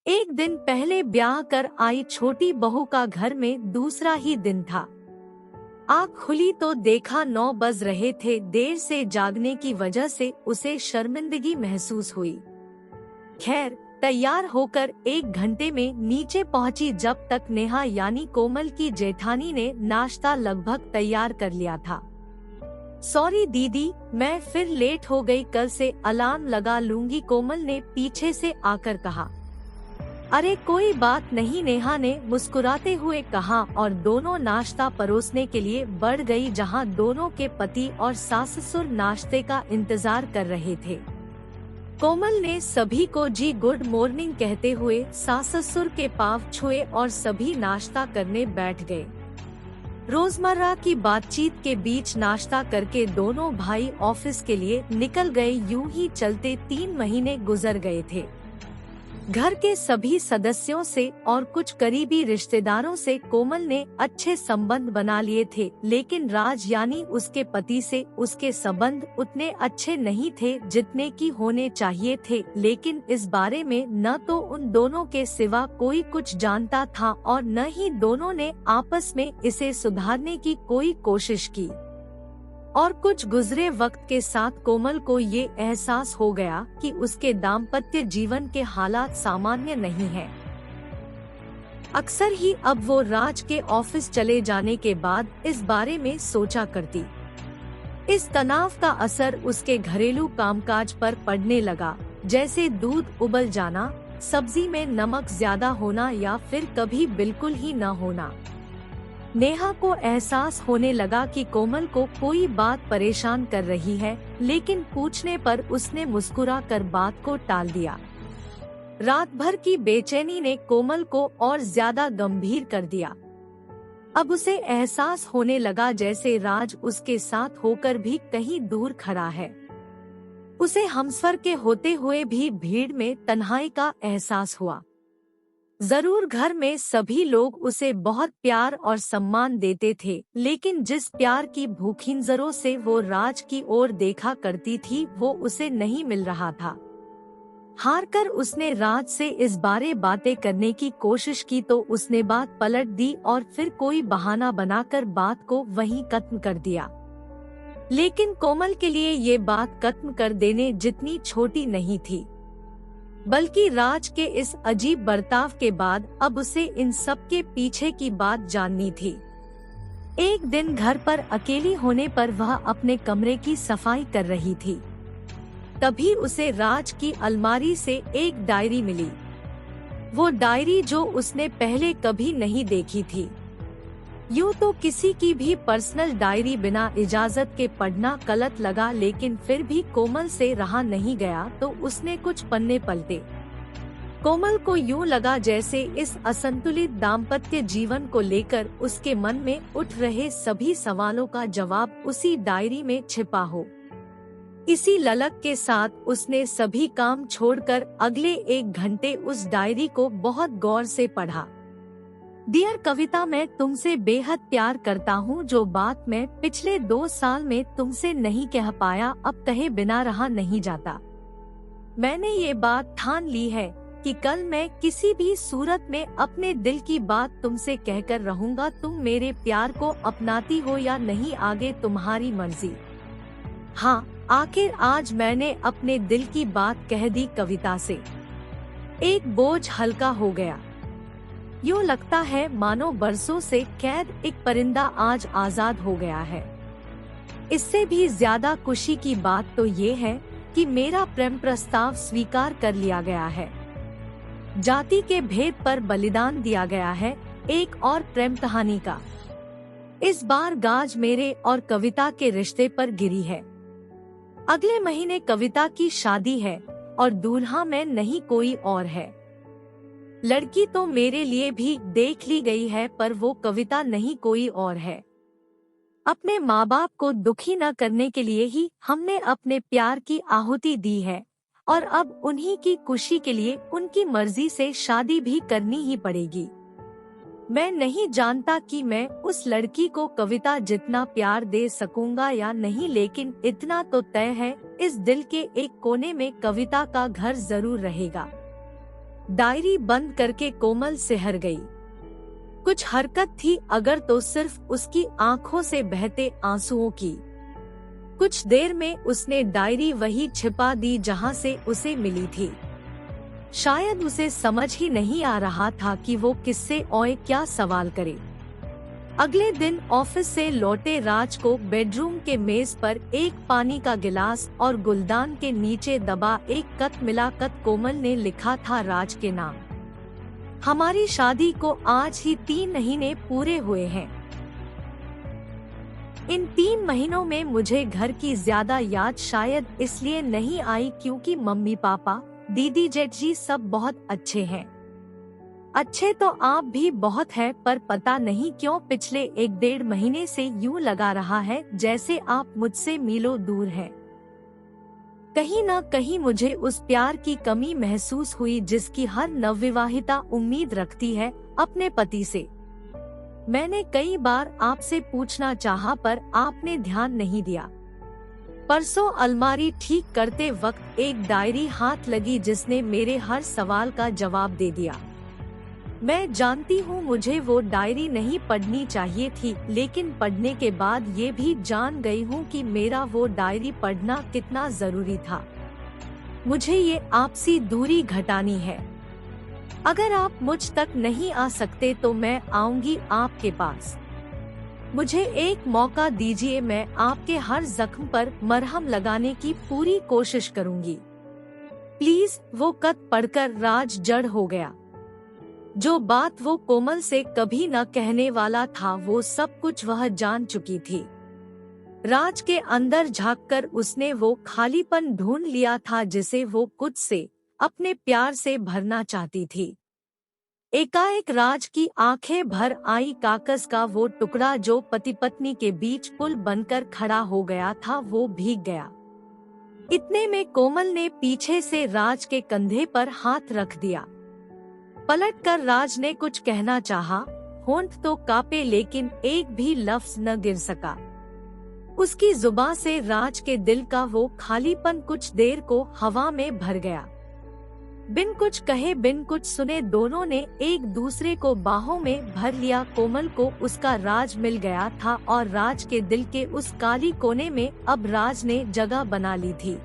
एक दिन पहले ब्याह कर आई छोटी बहू का घर में दूसरा ही दिन था। आँख खुली तो देखा 9 बज रहे थे। देर से जागने की वजह से उसे शर्मिंदगी महसूस हुई। खैर, तैयार होकर 1 घंटे में नीचे पहुंची जब तक नेहा यानी कोमल की जेठानी ने नाश्ता लगभग तैयार कर लिया था। सॉरी दीदी, मैं फिर लेट हो गई, कल से अलार्म लगा लूंगी, कोमल ने पीछे से आकर कहा। अरे कोई बात नहीं, नेहा ने मुस्कुराते हुए कहा और दोनों नाश्ता परोसने के लिए बढ़ गई जहां दोनों के पति और सास ससुर नाश्ते का इंतजार कर रहे थे। कोमल ने सभी को जी गुड मॉर्निंग कहते हुए सास ससुर के पांव छुए और सभी नाश्ता करने बैठ गए। रोजमर्रा की बातचीत के बीच नाश्ता करके दोनों भाई ऑफिस के लिए निकल गए। यूं ही चलते 3 महीने गुजर गए थे। घर के सभी सदस्यों से और कुछ करीबी रिश्तेदारों से कोमल ने अच्छे संबंध बना लिए थे, लेकिन राज यानी उसके पति से उसके संबंध उतने अच्छे नहीं थे जितने की होने चाहिए थे। लेकिन इस बारे में न तो उन दोनों के सिवा कोई कुछ जानता था और न ही दोनों ने आपस में इसे सुधारने की कोई कोशिश की। और कुछ गुजरे वक्त के साथ कोमल को ये एहसास हो गया कि उसके दाम्पत्य जीवन के हालात सामान्य नहीं हैं। अक्सर ही अब वो राज के ऑफिस चले जाने के बाद इस बारे में सोचा करती। इस तनाव का असर उसके घरेलू कामकाज पर पड़ने लगा, जैसे दूध उबल जाना, सब्जी में नमक ज्यादा होना या फिर कभी बिल्कुल ही न होना। नेहा को एहसास होने लगा कि कोमल को कोई बात परेशान कर रही है, लेकिन पूछने पर उसने मुस्कुरा कर बात को टाल दिया। रात भर की बेचैनी ने कोमल को और ज्यादा गंभीर कर दिया। अब उसे एहसास होने लगा जैसे राज उसके साथ होकर भी कहीं दूर खड़ा है। उसे हमसफर के होते हुए भी भीड़ में तन्हाई का एहसास हुआ। जरूर घर में सभी लोग उसे बहुत प्यार और सम्मान देते थे, लेकिन जिस प्यार की भूखी नजरों से वो राज की ओर देखा करती थी वो उसे नहीं मिल रहा था। हारकर उसने राज से इस बारे बातें करने की कोशिश की तो उसने बात पलट दी और फिर कोई बहाना बनाकर बात को वहीं खत्म कर दिया। लेकिन कोमल के लिए ये बात खत्म कर देने जितनी छोटी नहीं थी, बल्कि राज के इस अजीब बर्ताव के बाद अब उसे इन सब के पीछे की बात जाननी थी। एक दिन घर पर अकेली होने पर वह अपने कमरे की सफाई कर रही थी। तभी उसे राज की अलमारी से एक डायरी मिली। वो डायरी जो उसने पहले कभी नहीं देखी थी। यूँ तो किसी की भी पर्सनल डायरी बिना इजाजत के पढ़ना गलत लगा, लेकिन फिर भी कोमल से रहा नहीं गया तो उसने कुछ पन्ने पलटे। कोमल को यूँ लगा जैसे इस असंतुलित दाम्पत्य जीवन को लेकर उसके मन में उठ रहे सभी सवालों का जवाब उसी डायरी में छिपा हो। इसी ललक के साथ उसने सभी काम छोड़कर अगले 1 घंटे उस डायरी को बहुत गौर से पढ़ा। डियर कविता, मैं तुमसे बेहद प्यार करता हूँ। जो बात मैं पिछले 2 साल में तुमसे नहीं कह पाया, अब कहे बिना रहा नहीं जाता। मैंने ये बात ठान ली है कि कल मैं किसी भी सूरत में अपने दिल की बात तुमसे कहकर रहूँगा। तुम मेरे प्यार को अपनाती हो या नहीं, आगे तुम्हारी मर्जी। हाँ, आखिर आज मैंने अपने दिल की बात कह दी कविता से। एक बोझ हल्का हो गया। यूँ लगता है मानो बरसों से कैद एक परिंदा आज आजाद हो गया है। इससे भी ज्यादा खुशी की बात तो ये है कि मेरा प्रेम प्रस्ताव स्वीकार कर लिया गया है। जाति के भेद पर बलिदान दिया गया है एक और प्रेम कहानी का। इस बार गाज मेरे और कविता के रिश्ते पर गिरी है। अगले महीने कविता की शादी है और दूल्हा मैं नहीं कोई और है। लड़की तो मेरे लिए भी देख ली गई है, पर वो कविता नहीं कोई और है। अपने माँ बाप को दुखी न करने के लिए ही हमने अपने प्यार की आहुति दी है और अब उन्हीं की खुशी के लिए उनकी मर्जी से शादी भी करनी ही पड़ेगी। मैं नहीं जानता कि मैं उस लड़की को कविता जितना प्यार दे सकूंगा या नहीं, लेकिन इतना तो तय है इस दिल के एक कोने में कविता का घर जरूर रहेगा। डायरी बंद करके कोमल सिहर गई। कुछ हरकत थी अगर तो सिर्फ उसकी आंखों से बहते आंसुओं की। कुछ देर में उसने डायरी वही छिपा दी जहां से उसे मिली थी। शायद उसे समझ ही नहीं आ रहा था कि वो किससे और क्या सवाल करे। अगले दिन ऑफिस से लौटे राज को बेडरूम के मेज पर एक पानी का गिलास और गुलदान के नीचे दबा एक खत मिला। खत कोमल ने लिखा था राज के नाम। हमारी शादी को आज ही 3 महीने पूरे हुए हैं। इन 3 महीनों में मुझे घर की ज्यादा याद शायद इसलिए नहीं आई क्योंकि मम्मी पापा दीदी जेठ सब बहुत अच्छे हैं। अच्छे तो आप भी बहुत हैं, पर पता नहीं क्यों पिछले 1-1.5 महीने से यूं लगा रहा है जैसे आप मुझसे मीलों दूर हैं। कहीं न कहीं मुझे उस प्यार की कमी महसूस हुई जिसकी हर नवविवाहिता उम्मीद रखती है अपने पति से। मैंने कई बार आपसे पूछना चाहा पर आपने ध्यान नहीं दिया। परसों अलमारी ठीक करते वक्त एक डायरी हाथ लगी जिसने मेरे हर सवाल का जवाब दे दिया। मैं जानती हूँ मुझे वो डायरी नहीं पढ़नी चाहिए थी, लेकिन पढ़ने के बाद ये भी जान गई हूँ कि मेरा वो डायरी पढ़ना कितना जरूरी था। मुझे ये आपसी दूरी घटानी है। अगर आप मुझ तक नहीं आ सकते तो मैं आऊंगी आपके पास। मुझे एक मौका दीजिए, मैं आपके हर जख्म पर मरहम लगाने की पूरी कोशिश करूंगी। प्लीज। वो खत पढ़कर राज जड़ हो गया। जो बात वो कोमल से कभी न कहने वाला था वो सब कुछ वह जान चुकी थी। राज के अंदर झांककर उसने वो खालीपन ढूंढ लिया था जिसे वो खुद से अपने प्यार से भरना चाहती थी। एकाएक राज की आंखें भर आई। कागज का वो टुकड़ा जो पति पत्नी के बीच पुल बनकर खड़ा हो गया था वो भीग गया। इतने में कोमल ने पीछे से राज के कंधे पर हाथ रख दिया। पलटकर राज ने कुछ कहना चाहा, होंठ तो कांपे लेकिन एक भी लफ्ज न गिर सका। उसकी जुबान से राज के दिल का वो खालीपन कुछ देर को हवा में भर गया। बिन कुछ कहे बिन कुछ सुने दोनों ने एक दूसरे को बाहों में भर लिया। कोमल को उसका राज मिल गया था और राज के दिल के उस काली कोने में अब राज ने जगह बना ली थी।